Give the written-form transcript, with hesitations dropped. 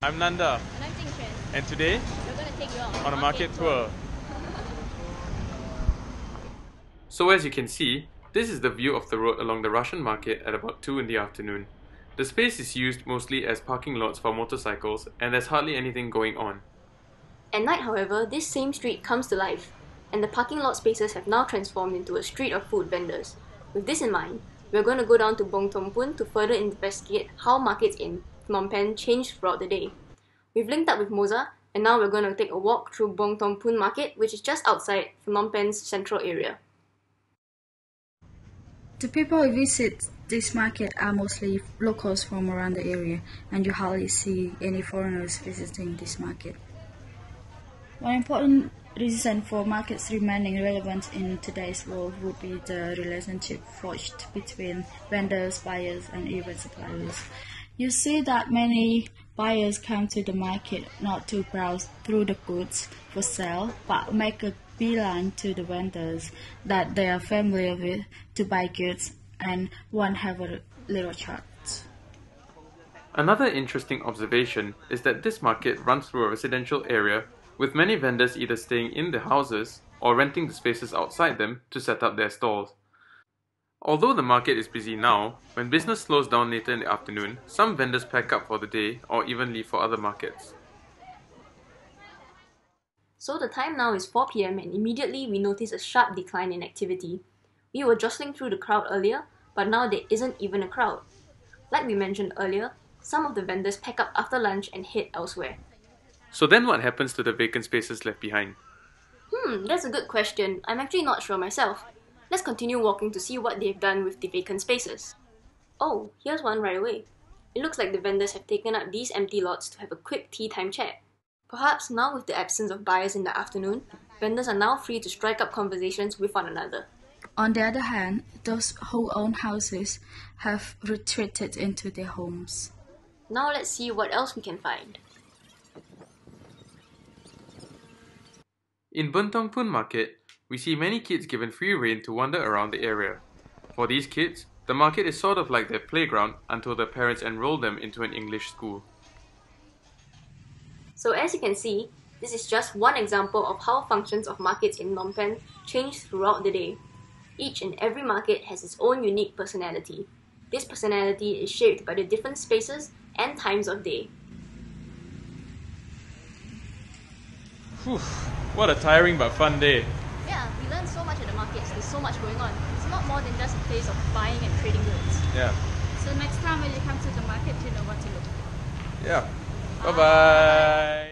I'm Nanda, And I'm Jingquan. and today We're going to take you on a market tour. So as you can see, this is the view of the road along the Russian market at about 2 in the afternoon. The space is used mostly as parking lots for motorcycles and there's hardly anything going on. At night, however, this same street comes to life, and the parking lot spaces have now transformed into a street of food vendors. With this in mind, we're going to go down to Bong Tom Pun to further investigate how markets in Phnom Penh change throughout the day. We've linked up with Moza, and now we're going to take a walk through Bong Tom Pun Market, which is just outside Phnom Penh's central area. The people who visit this market are mostly locals from around the area, and you hardly see any foreigners visiting this market. One important reason for markets remaining relevant in today's world would be the relationship forged between vendors, buyers, and even suppliers. You see that many buyers come to the market not to browse through the goods for sale, but make a beeline to the vendors that they are familiar with to buy goods and want to have a little chat. Another interesting observation is that this market runs through a residential area with many vendors either staying in the houses or renting the spaces outside them to set up their stalls. Although the market is busy now, when business slows down later in the afternoon, some vendors pack up for the day or even leave for other markets. So the time now is 4 PM and immediately we notice a sharp decline in activity. We were jostling through the crowd earlier, but now there isn't even a crowd. Like we mentioned earlier, some of the vendors pack up after lunch and head elsewhere. So then what happens to the vacant spaces left behind? That's a good question. I'm actually not sure myself. Let's continue walking to see what they've done with the vacant spaces. Oh, here's one right away. It looks like the vendors have taken up these empty lots to have a quick tea time chat. Perhaps now with the absence of buyers in the afternoon, vendors are now free to strike up conversations with one another. On the other hand, those who own houses have retreated into their homes. Now let's see what else we can find. In Bun Tong Pun Market, we see many kids given free rein to wander around the area. For these kids, the market is sort of like their playground until their parents enroll them into an English school. So as you can see, this is just one example of how functions of markets in Phnom Penh change throughout the day. Each and every market has its own unique personality. This personality is shaped by the different spaces and times of day. Whew, what a tiring but fun day. Yeah, we learned so much at the markets. There's so much going on. It's a lot more than just a place of buying and trading goods. Yeah. So next time when you come to the market, you know what to look for. Yeah. Bye-bye.